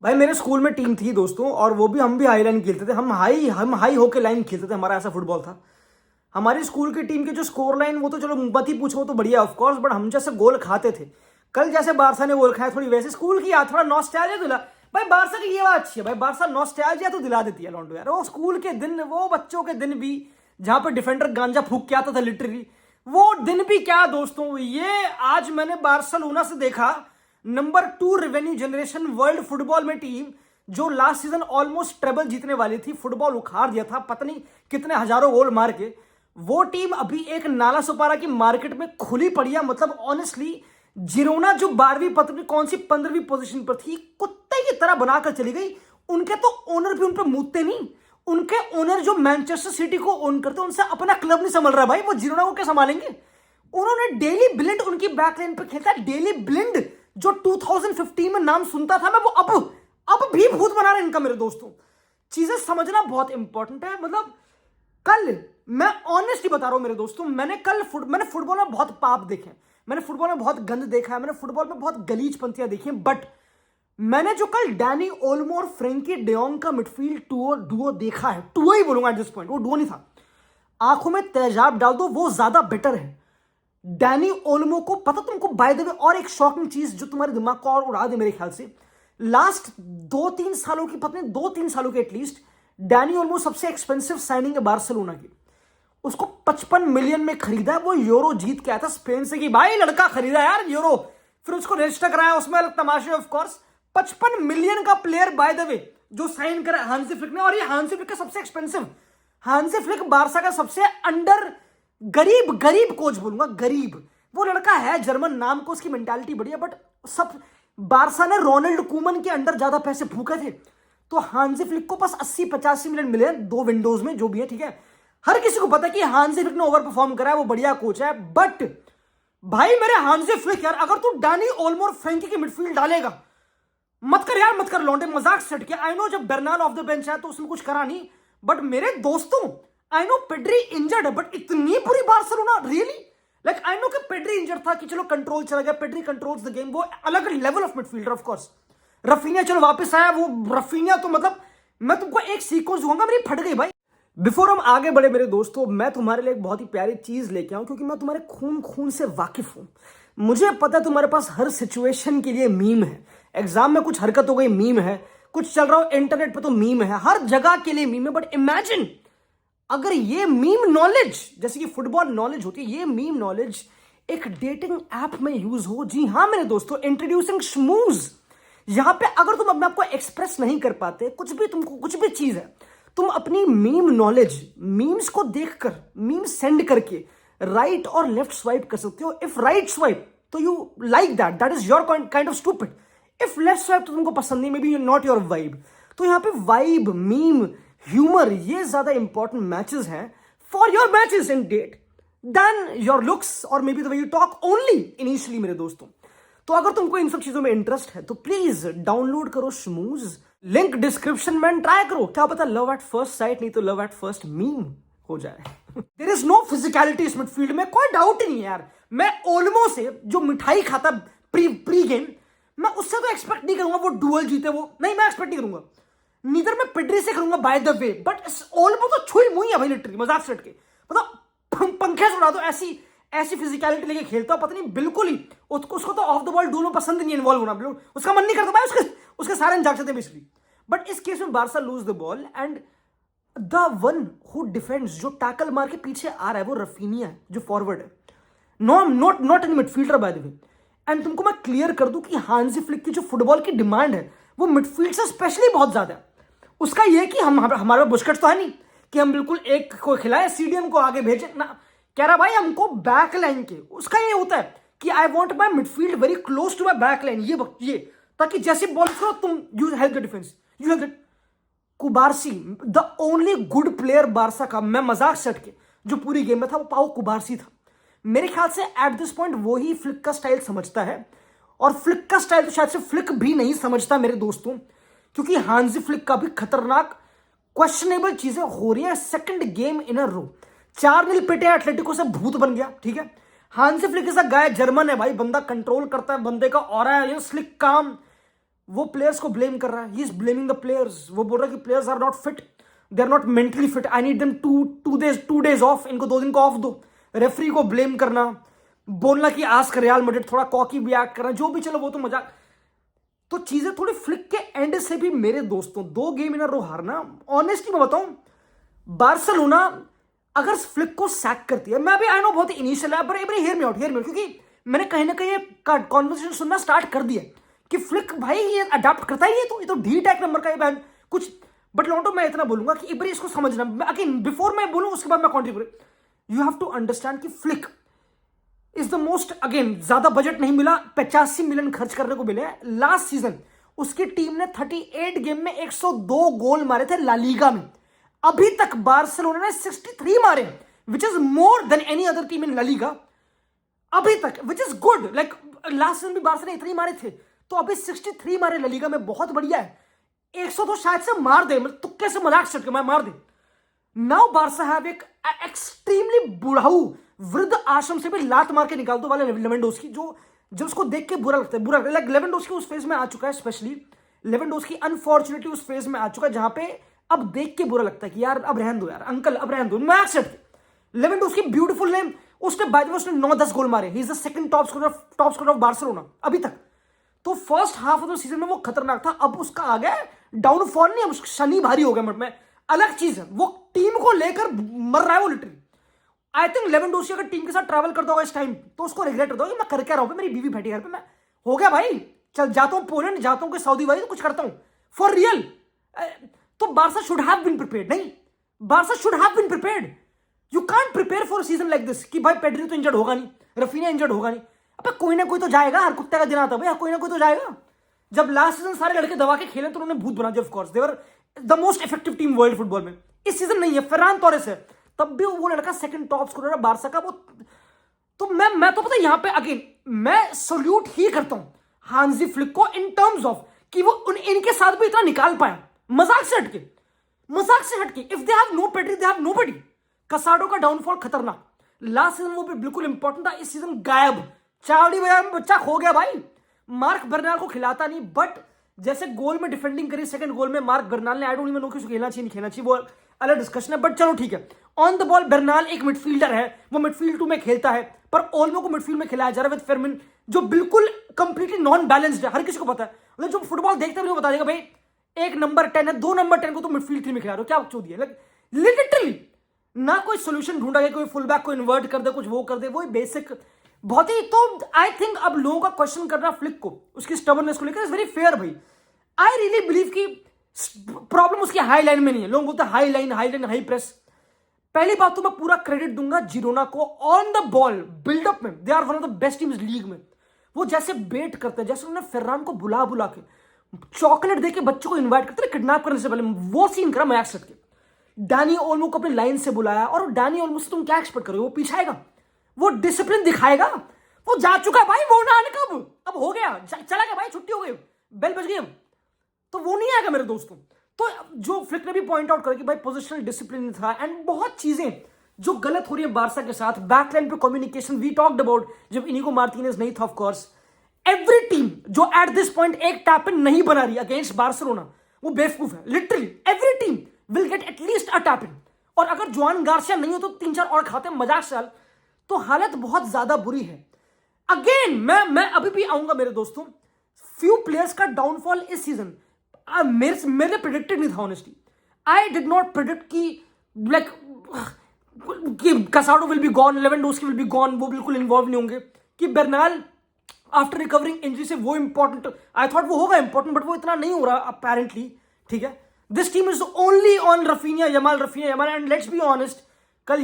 भाई मेरे स्कूल में टीम थी दोस्तों, और वो भी हम भी हाई लाइन खेलते थे। हम हाई होके लाइन खेलते थे, हमारा ऐसा फुटबॉल था। हमारी स्कूल की टीम की जो स्कोर लाइन वो तो चलो मत ही पूछो, वो तो बढ़िया ऑफ कोर्स, बट हम जैसे गोल खाते थे, कल जैसे बारसा ने गोल खाया, थोड़ी वैसे स्कूल की याद, थोड़ा नॉस्टैल्जिया दिला। भाई बारसा की ये बात अच्छी है, भाई बारसा नॉस्टैल्जिया तो दिला देती है लॉन्डो यार। वो स्कूल के दिन, वो बच्चों के दिन भी, जहां पे डिफेंडर गांजा फूक के आता था लिटरली, वो दिन भी क्या दोस्तों। ये आज मैंने बार्सिलोना से देखा, number 2 revenue generation world football में टीम, जो लास्ट सीजन ऑलमोस्ट ट्रेबल जीतने वाली थी, फुटबॉल उखाड़ दिया था पता नहीं कितने हजारों गोल मार के। वो टीम अभी एक नाला सुपारा की मार्केट में खुली पड़ी है। मतलब ऑनेस्टली, जिरोना जो 12वीं पता नहीं कौन सी 15वीं पोजीशन पर थी, कुत्ते की तरह बनाकर चली गई। उनके तो ओनर भी उन पर मूतते नहीं। उनके ओनर जो मैनचेस्टर सिटी को ओन करते, उनसे अपना क्लब नहीं संभल रहा भाई, वो जिरोना को क्या संभालेंगे। उन्होंने डेली ब्लिंड उनकी बैकलाइन पर खेलता है। डेली ब्लिंड जो 2015 में नाम सुनता था मैं, वो अब भी भूत बना रहे हैं इनका। मेरे दोस्तों, चीजें समझना बहुत इंपॉर्टेंट है। मतलब कल, मैं ऑनेस्टली बता रहा हूं मेरे दोस्तों, मैंने फुटबॉल में बहुत पाप देखे, मैंने फुटबॉल में बहुत गंद देखा है, मैंने फुटबॉल में बहुत गलीज पंथियां देखी हैं, बट मैंने जो कल डैनी ओल्मो और फ्रेंकी डेयोंग का मिडफील्ड डुओ देखा है, डुओ ही बोलूंगा एट दिस पॉइंट, वो डुओ नहीं था, आंखों में तेजाब डाल दो, वो ज्यादा बेटर है। डैनी ओल्मो को पता तुमको, बाय द वे, और एक शॉकिंग चीज जो तुम्हारे दिमाग को और उड़ा दे मेरे ख्याल से, लास्ट 2-3 सालों की, पता नहीं 2-3 सालों के एटलीस्ट, डैनी ओल्मो सबसे एक्सपेंसिव साइनिंग है बार्सिलोना की। उसको 55 मिलियन में खरीदा है। वो यूरो जीत के आया था स्पेन से, कि भाई लड़का खरीदा यार यूरो, फिर उसको रजिस्टर कराया, उसमें अलग तमाशे ऑफ कोर्स। 55 मिलियन का प्लेयर बाय द वे जो साइन करा हांसी फ्लिक ने, और ये हांसी फ्लिक का सबसे एक्सपेंसिव, हांसी फ्लिक बारसा का सबसे अंडर गरीब कोच बोलूंगा, गरीब। वो लड़का है जर्मन, नाम को उसकी मेंटालिटी बढ़िया, बट सब बारसा ने रोनाल्ड कूमन के अंडर ज्यादा पैसे फूके थे, तो हांसी फ्लिक को बस 80-85 मिलियन मिले हैं 2 विंडोज में, जो भी है ठीक है। हर किसी को पता है कि हांसी फ्लिक ने ओवर परफॉर्म करा है, वो बढ़िया कोच है, बट भाई मेरे हांसी फ्लिक यार, अगर तू डैनी ओल्मो और फ्रैंकी की मिडफील्ड डालेगा, मत कर यार, मत कर लौंडे, मजाक सेट किया। आई नो जब बेर्नाल ऑफ द बेंच है तो उसने कुछ करा नहीं, बट मेरे दोस्तों, आई नो पेड्री इंजर्ड है, बट इतनी बुरी Barcelona really, like I know कि पेड्री इंजर्ड था, कि चलो कंट्रोल चला गया, पेड्री कंट्रोल्स द गेम, वो अलग level of midfielder of course. Raphinha चलो वापस आया, वो रफीनिया तो मतलब मैं तुमको एक सीक्वेंस दूंगा, मेरी फट गई भाई। बिफोर हम आगे बढ़े मेरे दोस्तों, मैं तुम्हारे लिए एक बहुत ही प्यारी चीज लेके आऊं, क्योंकि मैं तुम्हारे खून खून से वाकिफ हूं। मुझे पता है तुम्हारे पास हर सिचुएशन के लिए मीम है। एग्जाम में कुछ हरकत हो गई, मीम है, कुछ चल रहा हो इंटरनेट पे तो मीम है, हर जगह के लिए मीम है। बट इमेजिन अगर ये मीम नॉलेज, जैसे कि फुटबॉल नॉलेज होती है, ये मीम नॉलेज एक डेटिंग ऐप में यूज हो। जी हाँ मेरे दोस्तों, इंट्रोड्यूसिंग स्मूज। यहां पे अगर तुम अपने आप को एक्सप्रेस नहीं कर पाते, कुछ भी तुमको, कुछ भी चीज है, तुम अपनी मीम नॉलेज, मीम्स को देखकर, मीम सेंड करके राइट और लेफ्ट स्वाइप कर सकते हो। इफ राइट स्वाइप तो you like that is your kind of stupid. If left swipe तो तुमको पसंद नहीं, maybe not your vibe. तो यहां पे वाइब, मीम, ह्यूमर, ये ज्यादा इंपॉर्टेंट मैचेस हैं for your matches in date then your looks और maybe the way you talk only initially मेरे दोस्तों। तो अगर तुमको इन सब चीजों में इंटरेस्ट है तो प्लीज डाउनलोड करो स्मूज, लिंक डिस्क्रिप्शन में, ट्राई करो, क्या पता लव एट फर्स्ट साइट नहीं तो लव एट फर्स्ट मीम हो जाए। देयर इज नो फिजिकलिटी इस मिडफील्ड में, कोई डाउट नहीं यार। मैं ओल्मो से जो मिठाई खाता प्री गेम, मैं उससे तो एक्सपेक्ट नहीं करूंगा वो डुअल जीते, वो नहीं, मैं एक्सपेक्ट नहीं करूंगा। नीदर मैं पेड्री से करूंगा bye the way, but Olmo तो छुई मुई है भाई लिटरली, मजाक सेट के, मतलब पंखे से उड़ा दो, ऐसी फिजिकलिटी लेके खेलता हो, पता नहीं बिल्कुल ही उसको तो ऑफ द बॉल डूल में पसंद नहीं, इन्वॉल्व होना बिल्कुल उसका मन नहीं करता भाई, उसके सारे जाग जाते बेसिकली। बट इस केस में Barça lose the ball and the one who defends, जो टैकल मार के पीछे आ रहा है, वो रफीनिया है जो फॉरवर्ड है, not any midfielder bye the way. And तुमको मैं क्लियर कर दूं कि हांसी फ्लिक की जो फुटबॉल की डिमांड है वो मिडफील्ड से स्पेशली बहुत ज्यादा है। उसका यह कि हमारे बुस्केट्स तो है नहीं कि हम बिल्कुल एक को खिलाए, सीडीएम को आगे भेजे ना, कह रहा भाई हमको बैक लाइन के, उसका ये होता है कि I want my midfield very close to my back line, ये ताकि जैसे बॉल करो तुम you help the defence, you help the Cubarsi, the only good player Barca का, मैं मजाक सेट के जो पूरी गेम में था, वो पाओ कुबारसी था। मेरे ख्याल से एट दिस पॉइंट वो ही फ्लिक का स्टाइल समझता है, और फ्लिक का स्टाइल तो शायद से फ्लिक भी नहीं समझता मेरे दोस्तों, क्योंकि हांसी फ्लिक का भी खतरनाक क्वेश्चनेबल चीजें हो रही है। सेकंड गेम इन अ रो 4-0 पिटे एटलेटिको से, भूत बन गया, ठीक है। हांसी फ्लिक ऐसा गाय जर्मन है भाई, बंदा कंट्रोल करता है, बंदे का ऑरा है, स्लिक काम, वो प्लेयर्स को ब्लेम कर रहा है, he is blaming the players. वो बोल रहा है कि players are not fit, they are not mentally fit, I need them two days off, इनको 2 दिन का ऑफ दो। रेफरी को ब्लेम करना, बोलना कि आस्क रियल मैड्रिड, थोड़ा कॉकी भी एक्ट करना, जो भी, चलो वो तो मजाक। तो चीजें थोड़ी फ्लिक के एंड से भी मेरे दोस्तों 2 गेम इन अ रो हारना, ऑनेस्टली मैं बताऊं, बार्सिलोना अगर फ्लिक को सैक करती है, मैं भी आई नो बहुत इनिशियल है, पर हियर मी आउट, क्योंकि मैंने कहीं ना कहीं कॉन्वर्सेशन सुनना स्टार्ट कर दिया कि फ्लिक भाई ये अडाप्ट करता है, ये तो ढीठ एक नंबर का ये बैन कुछ। बट लॉन्टो मैं इतना बोलूंगा कि एक बार इसको समझना, अगेन बिफोर मैं बोलूं उसके बाद मैं कंटिन्यू करूं, यू हैव टू अंडरस्टैंड कि flick is the most, again ज्यादा बजट नहीं मिला, 85 मिलियन खर्च करने को मिले। लास्ट सीजन उसकी टीम ने 38 गेम में 102 गोल मारे थे ला लीगा में। अभी तक बार्सिलोना ने 63 मारे, which is more than any other team in La Liga अभी तक, which is good. Like last season भी बार्सा ने इतनी मारे थे, तो अभी 63 मारे ला लीगा में, बहुत बढ़िया है। 100 तो शायद से मार दे, तुक्के से मजाक चट के मार दे। नाउ बार्सा हैव एक एक्सट्रीमली बुढ़ाऊ वृद्ध आश्रम से भी लात मार के निकाल दो वाले लेवेंडोस्की, जो उसको देख के बुरा लगता है, लाइक लेवेंडोस्की उस फेज में आ चुका है, स्पेशली लेवेंडोस्की अनफॉर्चुनेटली उस फेज में आ चुका है जहां पे अब देख के बुरा लगता है कि यार अब रहन दो यार अंकल, अब रहन दो। मैं एक्सेप्ट लेवेंडोस्की, ब्यूटीफुल नेम, उसने बाय द वे उसने 9-10 गोल मारे, he is the second top scorer of Barcelona अभी तक। तो first half of the season में वो खतरनाक था, अब उसका आ गया डाउनफॉल, नहीं अब शनि भारी हो गया मट में, अलग चीज है, वो टीम को लेकर मर रहा है वो लिटरली। आई थिंक लेवेंडोस्की अगर टीम के साथ ट्रैवल करता होगा इस टाइम तो उसको रिग्रेट होता होगा, मैं कर क्या रहा हूं, मेरी बीवी बैठी घर पे, मैं हो गया भाई, चल जाता हूं पोलैंड, जाता हूं सऊदी वाली, तो कुछ करता हूं फॉर रियल। तो Barca should have been prepared, नहीं Barca should have been prepared. You can't prepare for season like this कि भाई पेड्री तो इंजर्ड होगा नहीं, रफीना इंजर्ड होगा नहीं, अब कोई ना कोई तो जाएगा, हर कुत्ते का दिन आता है भाई, कोई ना कोई तो जाएगा। जब लास्ट सीजन सारे लड़के दबा के खेले तो उन्होंने भूत बना दिया, of course they were the most effective team world football में। इस सीजन नहीं है, फरहान टोरेस है, तब भी वो लड़का सेकंड टॉप स्कोरर है बार्सा का। वो तो मैं तो पता है यहां पे अगेन मैं सल्यूट ही करता हूं हांजी फ्लिक को इन टर्म्स ऑफ कि वो इनके साथ भी इतना निकाल पाया, मजाक से हटके, if they have no Pedri they have nobody. Casado का डाउनफॉल खतरनाक, लास्ट सीजन वो भी बिल्कुल इंपॉर्टेंट था, इस सीजन गायब, चावड़ी में बच्चा खो गया भाई। मार्क बर्नाल को खिलाता नहीं, बट जैसे गोल में डिफेंडिंग करी सेकंड गोल में मार्क बर्नाल ने, आई डोंट इवन नो कि उसको खेलना चाहिए नहीं खेलना चाहिए, वो अलग डिस्कशन है, बट चलो ठीक है। ऑन द बॉल बर्नाल एक मिडफील्डर है, वो मिडफील्ड 2 में खेलता है, पर ओल्मो को मिडफील्ड में खिलाया जा रहा है विद फेरमिन, जो बिल्कुल कंप्लीटली नॉन बैलेंस्ड है, हर किसी को पता है, मतलब जो फुटबॉल देखते हैं वो बता देगा भाई 1 नंबर 10 है, 2 नंबर 10 को तो मिडफील्ड 3 में खिला रहे हो, क्या चोदी है। लिटरली ना कोई सोल्यूशन ढूंढा गया, कोई फुल बैक को इन्वर्ट कर दे, कुछ वो कर दे, वो बेसिक बहुत ही। तो आई थिंक अब लोगों का क्वेश्चन करना फ्लिक को उसकी स्टबर्ननेस को लेकर इज वेरी फेयर भाई। आई रियली बिलीव कि प्रॉब्लम उसकी हाई लाइन में नहीं है, लोग बोलते हैं हाई लाइन हाई प्रेस। पहली बात तो मैं पूरा क्रेडिट दूंगा जिरोना को, ऑन द बॉल बिल्डअप में they are one of the best teams league में। वो जैसे बेट करते हैं, जैसे उन्होंने फर्रान को बुला के चॉकलेट देके बच्चों को इन्वाइट करते हैं किडनैप करने से पहले, वो सीन करा मैं एक्सेप्ट किया। डैनी ओल्मो को अपनी लाइन से बुलाया, और डैनी ओल्मो से तुम क्या एक्सपेक्ट करोगे, वो पीछे आएगा, वो डिसिप्लिन दिखाएगा, वो जा चुका है भाई, वो ना आने कब, अब हो गया, चला गया भाई, छुट्टी हो गई, बेल बज गई, तो वो नहीं आएगा मेरे दोस्तों। तो जो फ्लिक ने भी पॉइंट आउट करा कि भाई पोजिशनल डिसिप्लिन था, एंड बहुत चीजें जो गलत हो रही है बार्सा के साथ, बैकलाइन पे कम्युनिकेशन वी टॉक्ड अबाउट, जब इनिगो मार्टिनेज नहीं था ऑफ कोर्स। एवरी टीम जो एट दिस पॉइंट एक टैप इन नहीं बना रही अगेंस्ट बार्सिलोना, वो बेवकूफ है, literally every team will get at least a tap in, और अगर जुआन गार्सिया नहीं हो तो 3-4 और खाते हैं मजाक साल, तो हालत बहुत ज्यादा बुरी है। अगेन मैं अभी भी आऊंगा मेरे दोस्तों, फ्यू प्लेयर्स का डाउनफॉल इस सीजन मेरे प्रेडिक्टेड नहीं था honestly. I did not predict कि लाइक कि कसाडो will be gone, Lewandowski will be gone, वो बिल्कुल इन्वॉल्व नहीं होंगे, कि बर्नाल आफ्टर रिकवरिंग इंजरी से वो इंपॉर्टेंट, आई थॉट वो होगा इंपॉर्टेंट, बट वो इतना नहीं हो रहा अपेरेंटली, ठीक है। This team is only on Raphinha Yamal, and let's be honest, कल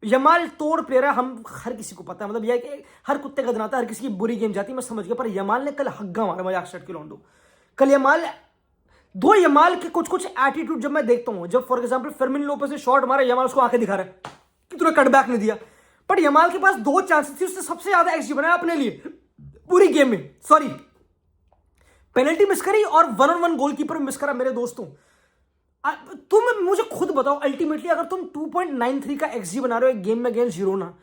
यमाल तोड़ प्लेयर है, हम हर किसी को पता है, मतलब यह कि हर कुत्ते का दिन आता है, हर किसी की बुरी गेम जाती है, मैं समझ गया, पर यमाल ने कल हग्गा मारा, मजाक शर्ट के लौंडो। कल यमाल के कुछ एटीट्यूड जब मैं देखता हूं, जब फॉर एग्जांपल फर्मिन लोपेस ने शॉट मारा, यमाल उसको आंखें दिखा रहा है कि तूने कटबैक नहीं दिया, बट यमाल के पास 2 चांसेस थी, उससे सबसे ज्यादा एक्सजी बनाया अपने लिए पूरी गेम में, सॉरी पेनल्टी मिस करी और 1-on-1 गोलकीपर मिस करा। मेरे दोस्तों तुम मुझे खुद बताओ, अल्टीमेटली अगर तुम 2.93 का एक्सजी बना रहे हो एक गेम में अगेंस्ट जिरोना,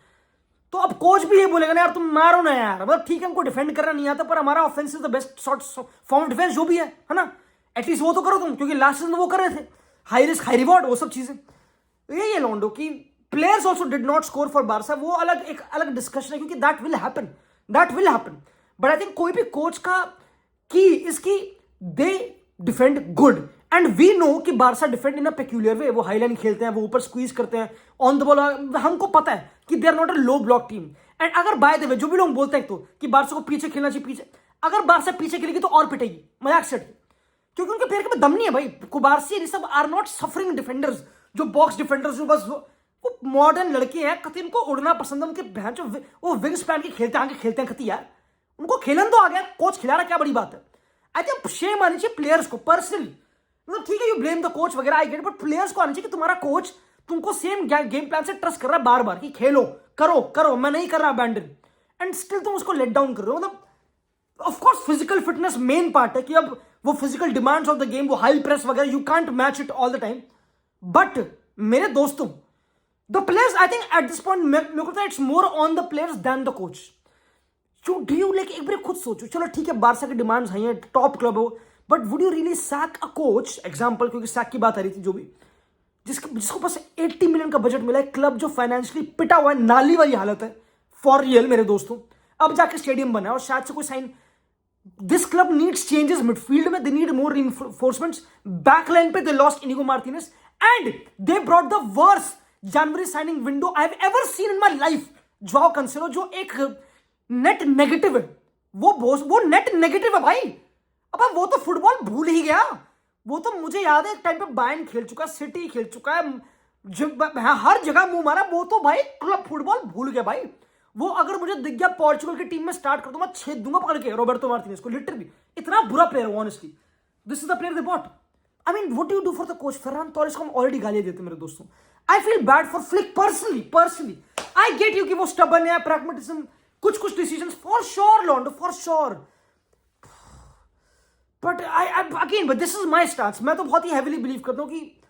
तो अब कोच भी ये बोलेगा ना यार तुम मारो ना यार, मतलब ठीक है हमको डिफेंड करना नहीं आता पर हमारा offence is the best sort form of defence जो भी है ना, एटलीस्ट वो तो करो तुम, क्योंकि लास्ट सीजन वो कर रहे थे, हाई रिस्क हाई रिवॉर्ड वो सब चीजें। यही है लॉन्डो की players also did not score for Barca, वो अलग एक अलग डिस्कशन है, क्योंकि that will happen but I think कोई भी कोच का की इसकी they defend good and we know कि Barca defend in a peculiar way, वो हाईलाइन खेलते हैं, वो ऊपर स्क्वीज करते हैं ऑन द बॉल, हमको पता है कि they are not a low block team. And अगर बाय द वे जो भी लोग बोलते हैं तो कि बारसा को पीछे खेलना चाहिए, पीछे अगर बारसा पीछे खेलेगी तो और पिटेगी, मजाक से, क्योंकि उनके पैर के में दम नहीं है भाई। कुबारसी ये सब आर नॉट सफरिंग डिफेंडर्स, जो बॉक्स डिफेंडर्स जो बस वो मॉडर्न लड़के हैं, कति उनको उड़ना पसंद है, उनके बहन जो वो विंग स्पैन के खेलते आगे खेलते हैं कति यार, उनको खेलन तो आ गया, कोच खिला रहा, क्या बड़ी बात है। आई थिंक शेम आनी चाहिए प्लेयर्स को पर्सनली, मतलब ठीक है यू ब्लेम द कोच वगैरह आई गेट, बट प्लेयर्स को आनी चाहिए कि तुम्हारा कोच तुमको सेम गेम प्लान से ट्रस्ट कर रहा है बार बार कि खेलो करो मैं नहीं कर रहा अबैंडन, एंड स्टिल तुम उसको लेट डाउन कर रहे हो। मतलब of course physical fitness main part है कि अब वो physical demands of the game, वो हाई प्रेस वगैरह, you can't match it all the time, but मेरे दोस्तों the players I think at this point मेरे को लगता है it's more on the players than the coach. Do you like एक बार खुद सोचो, चलो ठीक है बारसा की डिमांड्स हैं, टॉप क्लब हो, but would you really sack a coach, example क्योंकि सैक की बात आ रही थी, जो भी जिसको पास 80 मिलियन का बजट मिला है, क्लब जो फाइनेंशियली पिटा हुआ है, नाली वाली हालत है फॉर रियल मेरे दोस्तों, अब जाके स्टेडियम बना है और शायद से कोई sign, this club needs changes midfield में, they need more reinforcements, backline पे they lost Inigo Martinez and they brought the worst January signing window I have ever seen in my life. Joao Cancelo जो एक net negative है, वो net negative है भाई, अब वो तो फुटबॉल भूल ही गया, वो तो मुझे याद है एक टाइम पे बायर्न खेल चुका है, सिटी खेल चुका है, हर जगह मुंह मारा, वो तो भाई क्लब फुटबॉल भूल गया भाई। वो अगर मुझे दिख गया पोर्चुगल की टीम में स्टार्ट कर दूंगा, छेद दूंगा पकड़ के रोबर्टो मार्टिनेज को, लिटरली इतना बुरा प्लेयर है honestly, this is the player they bought. I mean what do you do for the coach Ferran Torres को हम ऑलरेडी गालियां देते मेरे दोस्तों, I feel bad for Flick personally I get you कि वो स्टबर्न है, प्रैग्मेटिज्म, कुछ decisions for sure Lando for sure, but but this is my stance, मैं तो बहुत ही हैवीली बिलीव करता हूँ कि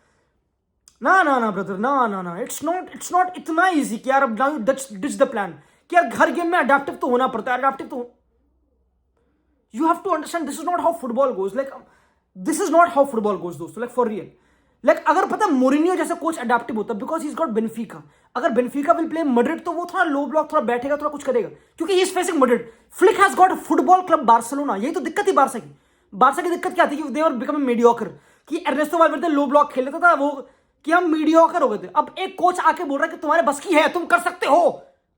ना ब्रदर, ना इट्स नॉट इतना इजी कि यार अब नाउ डिच द प्लान, कि यार हर गेम में अडेप्टिव तो होना पड़ता है, अडेप्टिव तो you have to understand this is not how football goes, like this is not how football goes दोस्तों, लाइक फॉर रियल। लाइक अगर पता है मोरिनियो जैसा कोच अडेप्टिव होता है because he is got Benfica, अगर बेनिफिका विल प्ले मैड्रिड तो वो थोड़ा लो ब्लॉक, थोड़ा बैठेगा, थोड़ा कुछ करेगा, क्योंकि he is facing Madrid. Flick has got football club Barcelona, यही तो दिक्कत थी बारसा की। बारसा की दिक्कत क्या थी कि दे वर बिकमिंग मीडियोकर, कि एर्नेस्टो वाल्वेर्दे लो ब्लॉक खेल लेता था, वो कि हम मीडियोकर हो गए थे। अब एक कोच आके बोल रहा है कि तुम्हारे बस की है, तुम कर सकते हो,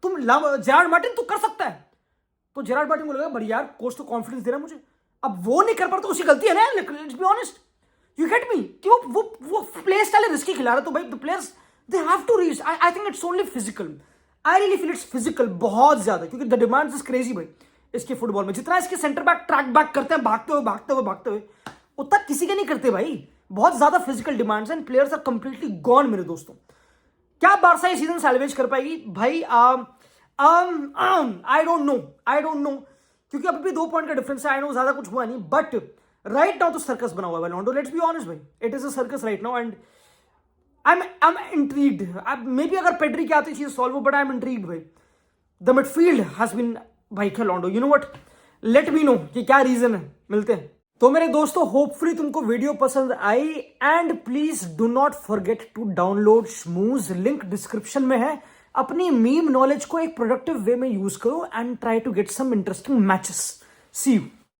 तुम जेरार्ड मार्टिन तू कर सकता है, तो जेरार्ड मार्टिन को लगा बढ़िया यार कोच तो कॉन्फिडेंस दे रहा है मुझे, अब वो नहीं कर पाता तो उसकी गलती है ना, let's be honest, you get me, कि वो प्ले स्टाइल रिस्की खिला रहा, तो भाई the players they have to reach, I think it's only physical, I really feel it's physical बहुत ज्यादा, क्योंकि द डिमांड्स इज क्रेजी भाई इसके फुटबॉल में, जितना इसके सेंटर बैक ट्रैक बैक करते हैं भागते हुए उतना किसी के नहीं करते भाई, बहुत ज्यादा physical demands and players are completely gone मेरे दोस्तों। क्या बारसा ये सीजन सैल्वेज कर पाएगी भाई? आई डोंट नो, क्योंकि अभी भी 2 पॉइंट का डिफरेंस है, आई नो ज्यादा कुछ हुआ नहीं, बट राइट नाउ तो सर्कस बना हुआ है लॉन्डो, लेट्स बी ऑनेस्ट भाई, it is a circus right now and I am intrigued. Maybe अगर पेड्री की आती चीज सॉल्व हो, बट आई एम इंट्रीग्ड भाई, द मिडफील्ड हैज बीन भाई क्या Lando, you know what, let me know कि क्या रीजन है, मिलते हैं। तो मेरे दोस्तों होपफुली तुमको वीडियो पसंद आई and please do not forget to download Schmooze, link description में है। अपनी मीम नॉलेज को एक प्रोडक्टिव वे में यूज करो and try to get some interesting matches. See you.